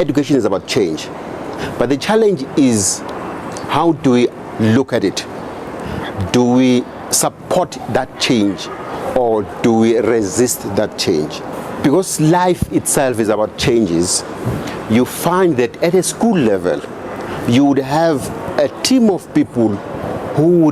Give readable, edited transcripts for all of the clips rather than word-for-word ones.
education is about change. But the challenge is, how do we look at it? Do we support that change, or do we resist that change? Because life itself is about changes, you find that at a school level, you would have a team of people who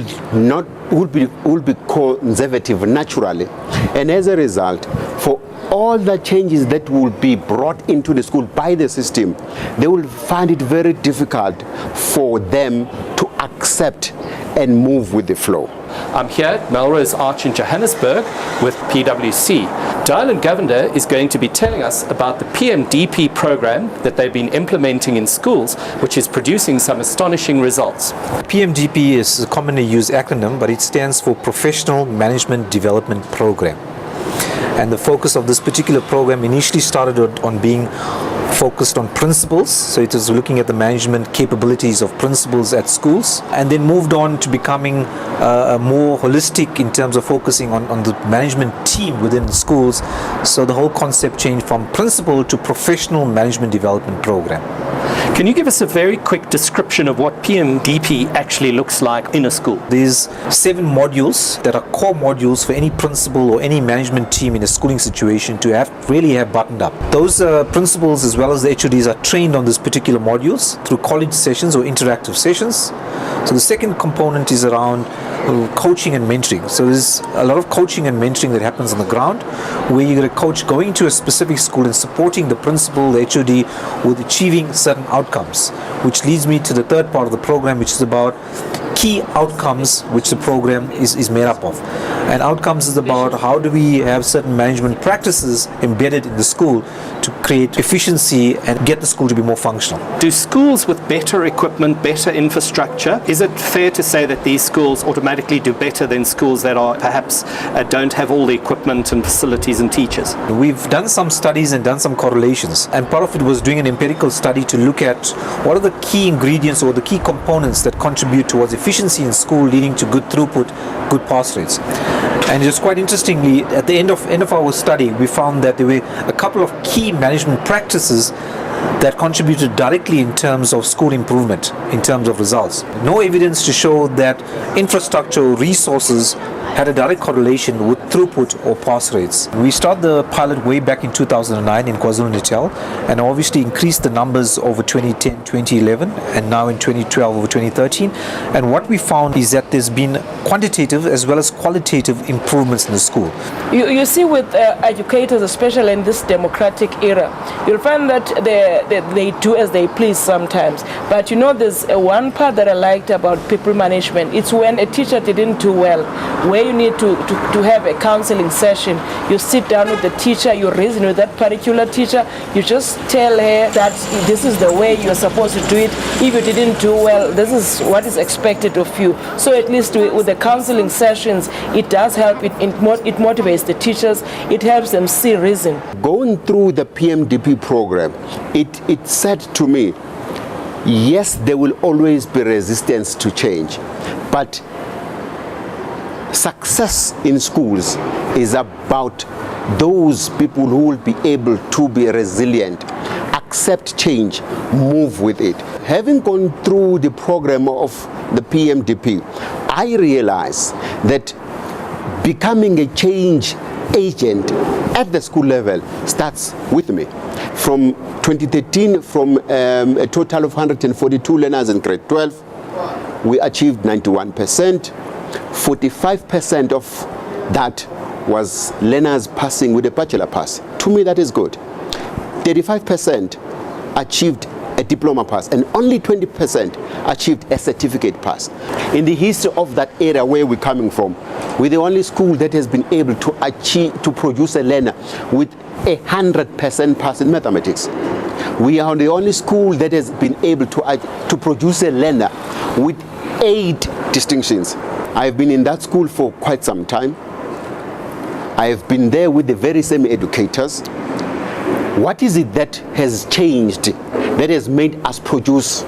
would be conservative naturally, and as a result, for all the changes that will be brought into the school by the system, they will find it very difficult for them to accept and move with the flow. I'm here at Melrose Arch in Johannesburg with PwC. Dayalan Govender is going to be telling us about the PMDP program that they've been implementing in schools, which is producing some astonishing results. PMDP is a commonly used acronym, but it stands for Professional Management Development Program. And the focus of this particular program initially started on being focused on principals, so it was looking at the management capabilities of principals at schools, and then moved on to becoming more holistic in terms of focusing on the management team within schools. So the whole concept changed from principal to Professional Management Development Program. Can you give us a very quick description of what PMDP actually looks like in a school? There's 7 modules that are core modules for any principal or any management team in a schooling situation to really have buttoned up. Those principals as well as the HODs are trained on these particular modules through college sessions or interactive sessions. So the second component is around coaching and mentoring. So there's a lot of coaching and mentoring that happens on the ground, where you get a coach going to a specific school and supporting the principal, the HOD, with achieving certain outcomes, which leads me to the third part of the program, which is about key outcomes which the program is made up of. And outcomes is about how do we have certain management practices embedded in the school to create efficiency and get the school to be more functional. Do schools with better equipment, better infrastructure, is it fair to say that these schools automatically do better than schools that are perhaps don't have all the equipment and facilities and teachers? We've done some studies and done some correlations, and part of it was doing an empirical study to look at what are the key ingredients or the key components that contribute towards efficiency in school, leading to good throughput, good pass rates. And just quite interestingly, at the end of our study, we found that there were a couple of key management practices that contributed directly in terms of school improvement, in terms of results. No evidence to show that infrastructure or resources had a direct correlation with throughput or pass rates. We started the pilot way back in 2009 in KwaZulu-Natal, and obviously increased the numbers over 2010, 2011, and now in 2012 over 2013. And what we found is that there's been quantitative as well as qualitative improvements in the school. You see, with educators, especially in this democratic era, you'll find that they do as they please sometimes. But you know, there's one part that I liked about people management. It's when a teacher didn't do well, where you need to have a counseling session. You sit down with the teacher, you reason with that particular teacher, you just tell her that this is the way you're supposed to do it. If you didn't do well, this is what is expected of you. So at least with the counseling sessions, it does help. It motivates the teachers. It helps them see reason. Going through the PMDP program, it said to me, yes, there will always be resistance to change, but success in schools is about those people who will be able to be resilient, accept change, move with it. Having gone through the program of the PMDP, I realized that becoming a change agent at the school level starts with me. From 2013, from a total of 142 learners in grade 12, we achieved 91%. 45% of that was learners passing with a bachelor pass. To me, that is good. 35% achieved a diploma pass, and only 20% achieved a certificate pass. In the history of that area where we're coming from, we're the only school that has been able to produce a learner with 100% pass in mathematics. We are the only school that has been able to produce a learner with 8 distinctions. I've been in that school for quite some time. I've been there with the very same educators. What is it that has changed, that has made us produce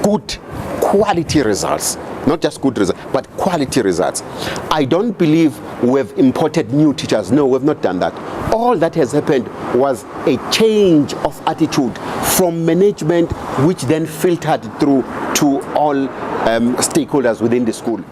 good quality results? Not just good results, but quality results. I don't believe we've imported new teachers. No, we've not done that. All that has happened was a change of attitude from management, which then filtered through to all stakeholders within the school.